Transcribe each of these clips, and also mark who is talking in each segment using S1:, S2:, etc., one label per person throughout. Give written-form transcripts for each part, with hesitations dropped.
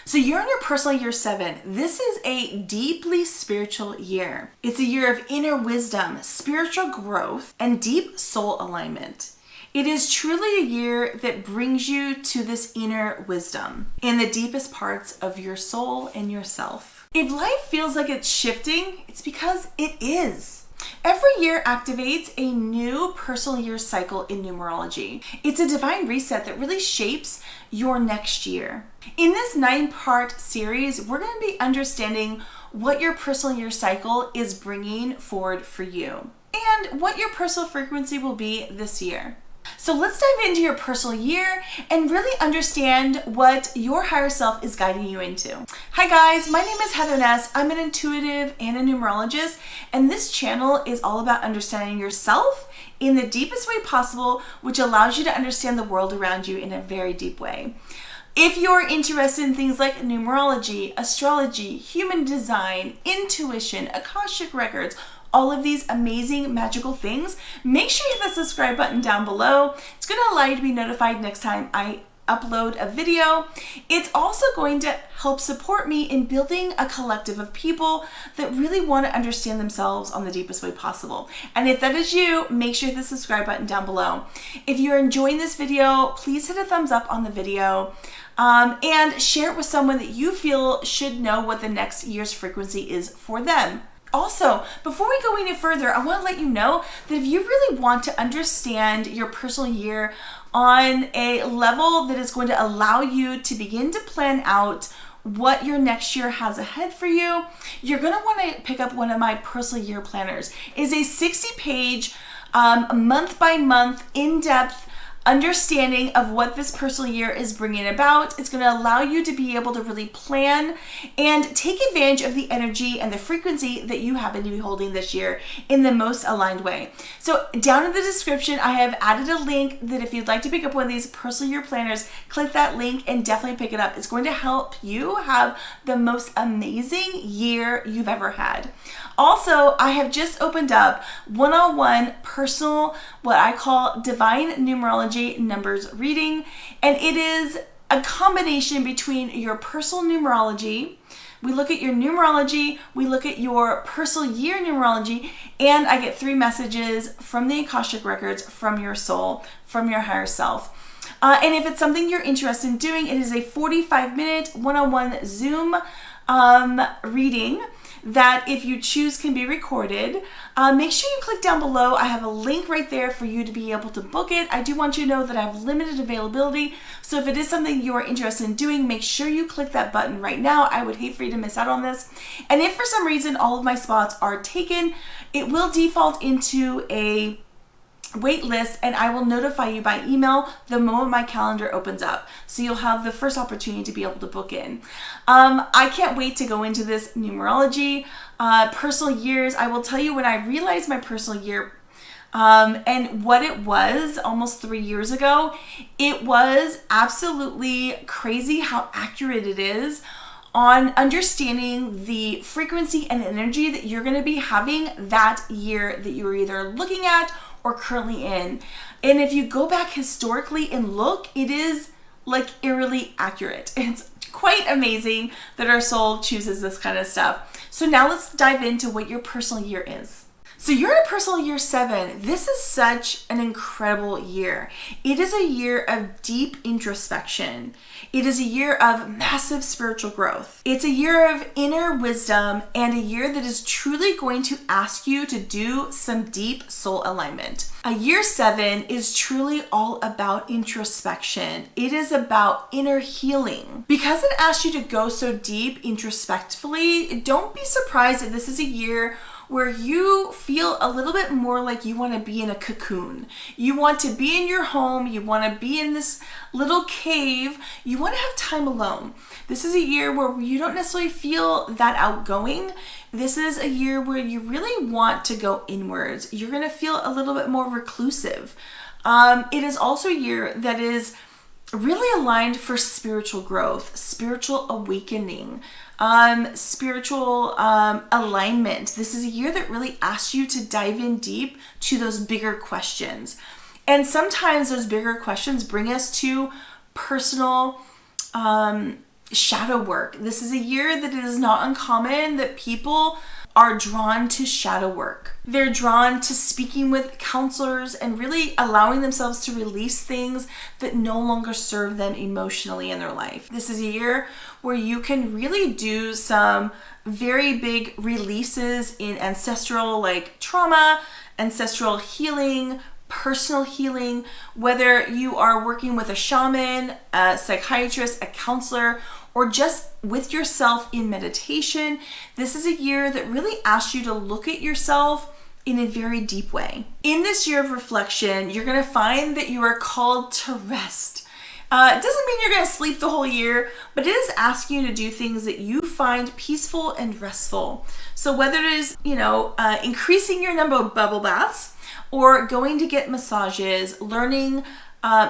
S1: So you're in your personal year 7. This is a deeply spiritual year. It's a year of inner wisdom, spiritual growth, and deep soul alignment. It is truly a year that brings you to this inner wisdom in the deepest parts of your soul and yourself. If life feels like it's shifting, it's because it is. Every year activates a new personal year cycle in numerology. It's a divine reset that really shapes your next year. In this 9-part series, we're going to be understanding what your personal year cycle is bringing forward for you and what your personal frequency will be this year. So let's dive into your personal year and really understand what your higher self is guiding you into. Hi guys, my name is Heather Ness. I'm an intuitive and a numerologist, and this channel is all about understanding yourself in the deepest way possible, which allows you to understand the world around you in a very deep way. If you're interested in things like numerology, astrology, human design, intuition, Akashic records, all of these amazing magical things, make sure you hit the subscribe button down below. It's going to allow you to be notified next time I upload a video. It's also going to help support me in building a collective of people that really want to understand themselves on the deepest way possible. And if that is you, make sure you hit the subscribe button down below. If you're enjoying this video, please hit a thumbs up on the video. And share it with someone that you feel should know what the next year's frequency is for them. Also, before we go any further, I want to let you know that if you really want to understand your personal year on a level that is going to allow you to begin to plan out what your next year has ahead for you, you're going to want to pick up one of my personal year planners. It is a 60-page, month-by-month, in-depth understanding of what this personal year is bringing about. It's going to allow you to be able to really plan and take advantage of the energy and the frequency that you happen to be holding this year in the most aligned way. So down in the description, I have added a link that if you'd like to pick up one of these personal year planners, click that link and definitely pick it up. It's going to help you have the most amazing year you've ever had. Also, I have just opened up one-on-one personal, what I call divine numerology numbers reading, and it is a combination between your personal numerology. We look at your numerology, we look at your personal year numerology, and I get 3 messages from the Akashic records, from your soul, from your higher self. And if it's something you're interested in doing, it is a 45-minute one-on-one Zoom reading that, if you choose, can be recorded. Make sure you click down below. I have a link right there for you to be able to book it. I do want you to know that I have limited availability, so if it is something you are interested in doing, make sure you click that button right now. I would hate for you to miss out on this. And if for some reason all of my spots are taken, it will default into a wait list, and I will notify you by email the moment my calendar opens up. So you'll have the first opportunity to be able to book in. I can't wait to go into this numerology, personal years. I will tell you, when I realized my personal year and what it was almost 3 years ago, it was absolutely crazy how accurate it is on understanding the frequency and energy that you're going to be having that year that you're either looking at or currently in. And if you go back historically and look, it is like eerily accurate. It's quite amazing that our soul chooses this kind of stuff. So now let's dive into what your personal year is. So you're in a personal year 7. This is such an incredible year. It is a year of deep introspection. It is a year of massive spiritual growth. It's a year of inner wisdom, and a year that is truly going to ask you to do some deep soul alignment. A year 7 is truly all about introspection. It is about inner healing. Because it asks you to go so deep introspectively, don't be surprised if this is a year where you feel a little bit more like you want to be in a cocoon. You want to be in your home. You want to be in this little cave. You want to have time alone. This is a year where you don't necessarily feel that outgoing. This is a year where you really want to go inwards. You're going to feel a little bit more reclusive. It is also a year that is really aligned for spiritual growth, spiritual awakening, spiritual alignment. This is a year that really asks you to dive in deep to those bigger questions. And sometimes those bigger questions bring us to personal shadow work. This is a year that it is not uncommon that people are drawn to shadow work. They're drawn to speaking with counselors and really allowing themselves to release things that no longer serve them emotionally in their life. This is a year where you can really do some very big releases in ancestral like trauma, ancestral healing, personal healing, whether you are working with a shaman, a psychiatrist, a counselor, or just with yourself in meditation. This is a year that really asks you to look at yourself in a very deep way. In this year of reflection, you're going to find that you are called to rest. It doesn't mean you're going to sleep the whole year, but it is asking you to do things that you find peaceful and restful. So whether it is, increasing your number of bubble baths, or going to get massages, learning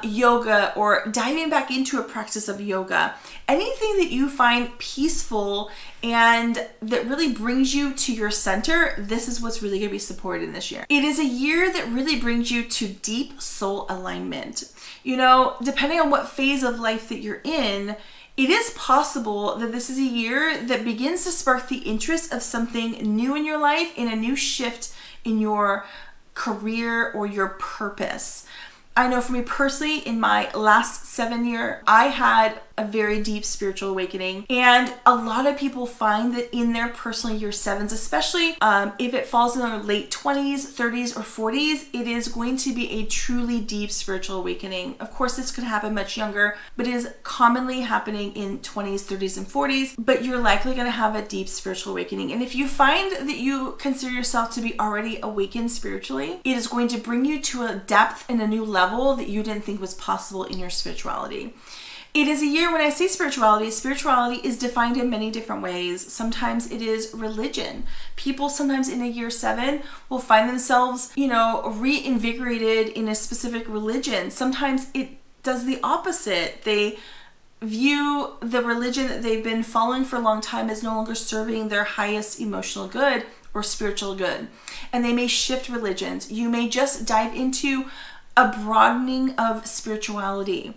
S1: yoga, or diving back into a practice of yoga, anything that you find peaceful and that really brings you to your center, this is what's really going to be supported in this year. It is a year that really brings you to deep soul alignment. Depending on what phase of life that you're in, it is possible that this is a year that begins to spark the interest of something new in your life, in a new shift in your career or your purpose. I know for me personally, in my last 7 year, I had a very deep spiritual awakening. And a lot of people find that in their personal year 7s, especially if it falls in their late 20s, 30s, or 40s, it is going to be a truly deep spiritual awakening. Of course, this could happen much younger, but it is commonly happening in 20s, 30s, and 40s, but you're likely going to have a deep spiritual awakening. And if you find that you consider yourself to be already awakened spiritually, it is going to bring you to a depth and a new level that you didn't think was possible in your spirituality. It is a year when I say spirituality is defined in many different ways. Sometimes it is religion. People sometimes in a year 7 will find themselves, reinvigorated in a specific religion. Sometimes it does the opposite. They view the religion that they've been following for a long time as no longer serving their highest emotional good or spiritual good. And they may shift religions. You may just dive into a broadening of spirituality.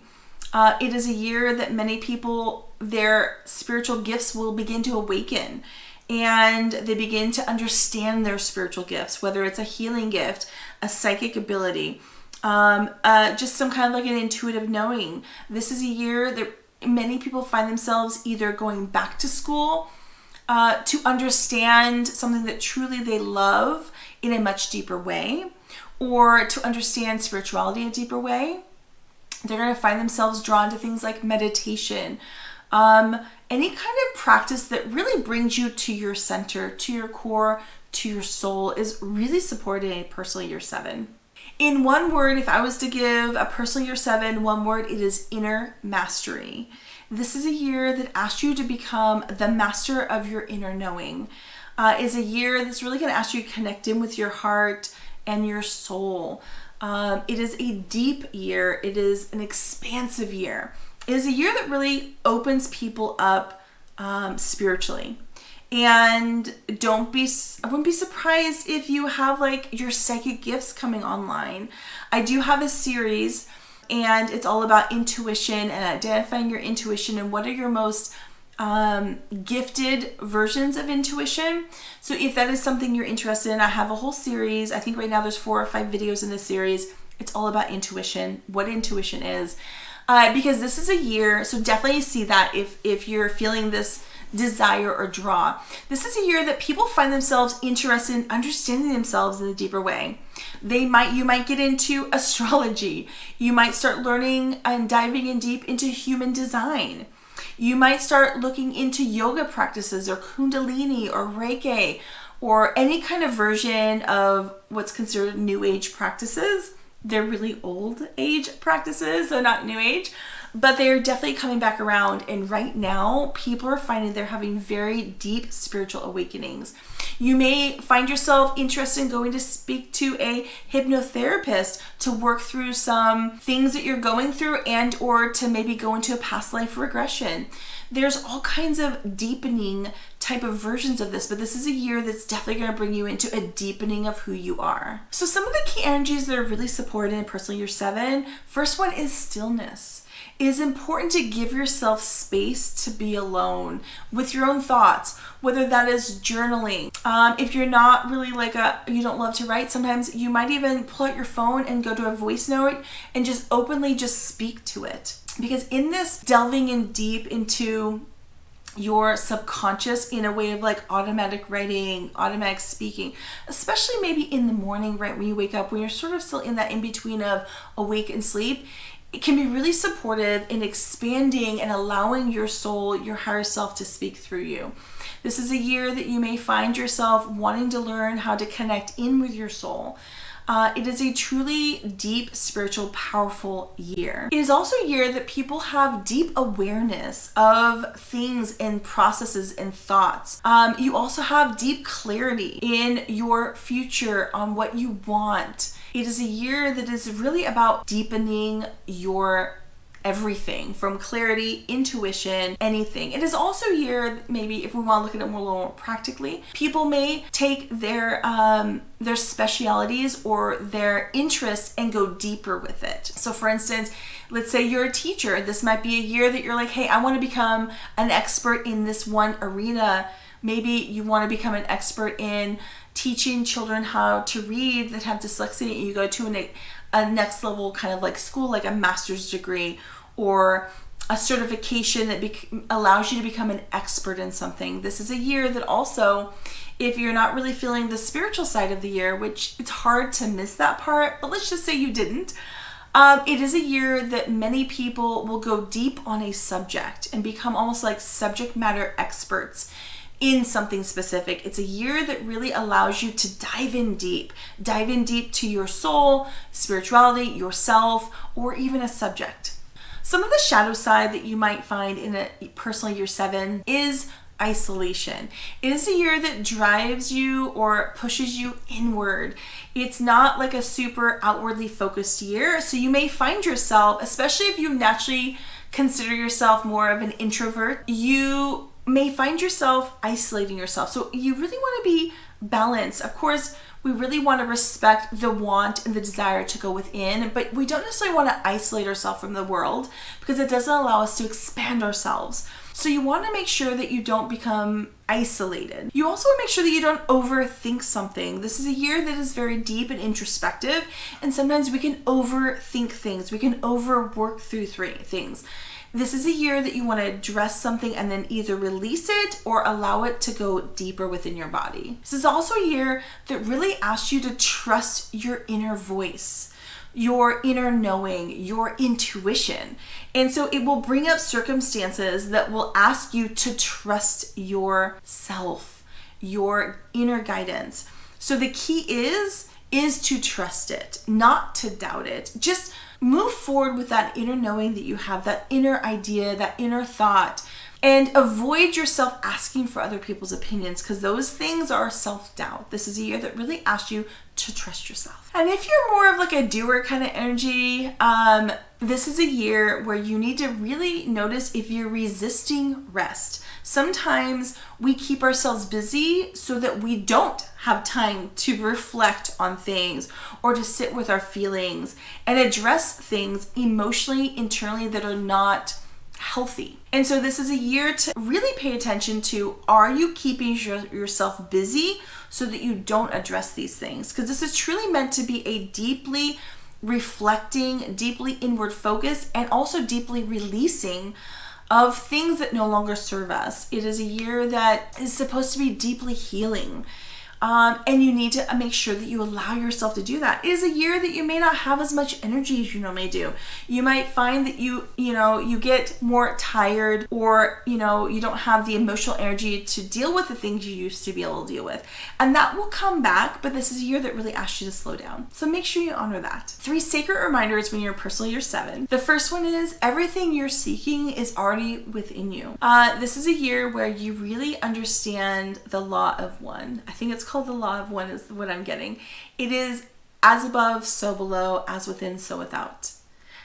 S1: It is a year that many people, their spiritual gifts will begin to awaken, and they begin to understand their spiritual gifts, whether it's a healing gift, a psychic ability, just some kind of like an intuitive knowing. This is a year that many people find themselves either going back to school to understand something that truly they love in a much deeper way, or to understand spirituality in a deeper way. They're going to find themselves drawn to things like meditation, any kind of practice that really brings you to your center, to your core, to your soul is really supported in a personal year 7. In one word, if I was to give a personal year 7 one word, it is inner mastery. This is a year that asks you to become the master of your inner knowing. Is a year that's really going to ask you to connect in with your heart and your soul. It is a deep year. It is an expansive year. It is a year that really opens people up spiritually. And I wouldn't be surprised if you have like your psychic gifts coming online. I do have a series, and it's all about intuition and identifying your intuition and what are your most gifted versions of intuition. So if that is something you're interested in, I have a whole series. I think right now there's 4 or 5 videos in this series. It's all about intuition, what intuition is, because this is a year. So definitely see that if you're feeling this desire or draw. This is a year that people find themselves interested in understanding themselves in a deeper way. You might get into astrology. You might start learning and diving in deep into human design. You might start looking into yoga practices or Kundalini or Reiki or any kind of version of what's considered New Age practices. They're really old age practices, so not New Age, but they're definitely coming back around. And right now, people are finding they're having very deep spiritual awakenings. You may find yourself interested in going to speak to a hypnotherapist to work through some things that you're going through, and or to maybe go into a past life regression. There's all kinds of deepening type of versions of this, but this is a year that's definitely going to bring you into a deepening of who you are. So some of the key energies that are really supported in Personal Year 7, first one is stillness. It is important to give yourself space to be alone with your own thoughts, whether that is journaling. If you're not really you don't love to write, sometimes you might even pull out your phone and go to a voice note and just openly just speak to it. Because in this delving in deep into your subconscious in a way of automatic writing, automatic speaking, especially maybe in the morning, right when you wake up, when you're sort of still in that in between of awake and sleep, it can be really supportive in expanding and allowing your soul, your higher self to speak through you. This is a year that you may find yourself wanting to learn how to connect in with your soul. It is a truly deep, spiritual, powerful year. It is also a year that people have deep awareness of things and processes and thoughts. You also have deep clarity in your future on what you want. It is a year that is really about deepening your everything from clarity, intuition, anything. It is also a year, maybe if we want to look at it more a little more practically, people may take their specialities or their interests and go deeper with it. So for instance, let's say you're a teacher. This might be a year that you're like, hey, I want to become an expert in this one arena. Maybe you want to become an expert in teaching children how to read that have dyslexia, and you go to a next level kind of school, like a master's degree or a certification that allows you to become an expert in something. This is a year that also, if you're not really feeling the spiritual side of the year, which it's hard to miss that part, but let's just say you didn't, it is a year that many people will go deep on a subject and become almost like subject matter experts in something specific. It's a year that really allows you to dive in deep to your soul, spirituality, yourself, or even a subject. Some of the shadow side that you might find in a Personal Year 7 is isolation. It is a year that drives you or pushes you inward. It's not like a super outwardly focused year. So you may find yourself, especially if you naturally consider yourself more of an introvert, you may find yourself isolating yourself. So you really want to be balanced. Of course, we really want to respect the want and the desire to go within, but we don't necessarily want to isolate ourselves from the world because it doesn't allow us to expand ourselves. So you want to make sure that you don't become isolated. You also want to make sure that you don't overthink something. This is a year that is very deep and introspective, and sometimes we can overthink things. We can overwork through things. This is a year that you want to address something and then either release it or allow it to go deeper within your body. This is also a year that really asks you to trust your inner voice, your inner knowing, your intuition. And so it will bring up circumstances that will ask you to trust yourself, your inner guidance. So the key is to trust it, not to doubt it. Just move forward with that inner knowing that you have, that inner idea, that inner thought, and avoid yourself asking for other people's opinions because those things are self-doubt. This is a year that really asks you to trust yourself. And if you're more of like a doer kind of energy, this is a year where you need to really notice if you're resisting rest. Sometimes we keep ourselves busy so that we don't have time to reflect on things or to sit with our feelings and address things emotionally, internally that are not healthy. And so this is a year to really pay attention to, are you keeping yourself busy so that you don't address these things? Because this is truly meant to be a deeply reflecting, deeply inward focused, and also deeply releasing of things that no longer serve us. It is a year that is supposed to be deeply healing. And you need to make sure that you allow yourself to do that. It is a year that you may not have as much energy as you normally do. You might find that you get more tired, or you don't have the emotional energy to deal with the things you used to be able to deal with. And that will come back, but this is a year that really asks you to slow down. So make sure you honor that. 3 sacred reminders when you're in Personal Year 7. The first one is everything you're seeking is already within you. This is a year where you really understand the law of one. I think it's called the law of one is what I'm getting. It is as above, so below, as within, so without.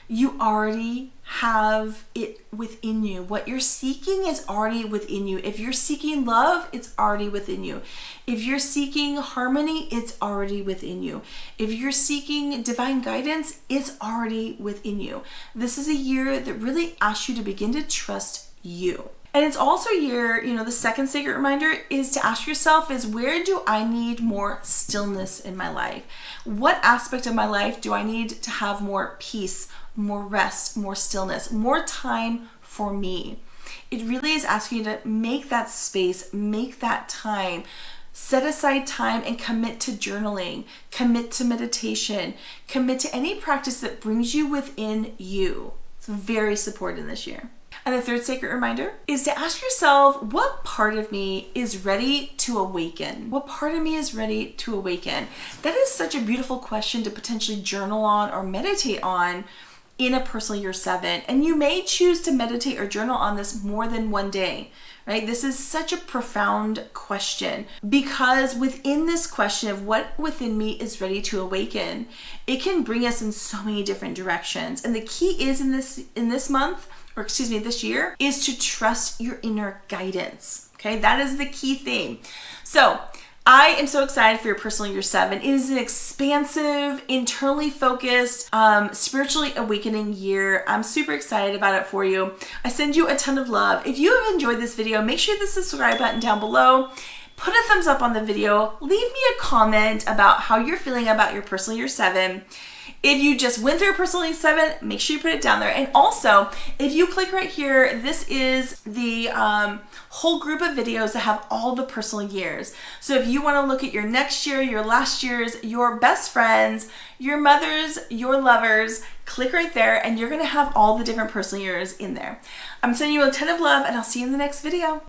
S1: You already have it within you. What you're seeking is already within you. If you're seeking love, it's already within you. If you're seeking harmony, it's already within you. If you're seeking divine guidance, it's already within you. This is a year that really asks you to begin to trust you. And it's also a year, the second sacred reminder is to ask yourself is, where do I need more stillness in my life? What aspect of my life do I need to have more peace, more rest, more stillness, more time for me? It really is asking you to make that space, make that time. Set aside time and commit to journaling, commit to meditation, commit to any practice that brings you within you. It's very supported this year. And the third sacred reminder is to ask yourself, what part of me is ready to awaken? What part of me is ready to awaken? That is such a beautiful question to potentially journal on or meditate on in a personal year 7. And you may choose to meditate or journal on this more than one day, right? This is such a profound question, because within this question of what within me is ready to awaken, it can bring us in so many different directions. And the key is this year, is to trust your inner guidance. Okay, that is the key thing. So I am so excited for your personal year 7. It is an expansive, internally focused, spiritually awakening year. I'm super excited about it for you. I send you a ton of love. If you have enjoyed this video, make sure the subscribe button down below. Put a thumbs up on the video. Leave me a comment about how you're feeling about your personal year 7. If you just went through a personal year 7, make sure you put it down there. And also, if you click right here, this is the whole group of videos that have all the personal years. So if you want to look at your next year, your last year's, your best friends, your mothers, your lovers, click right there and you're going to have all the different personal years in there. I'm sending you a ton of love and I'll see you in the next video.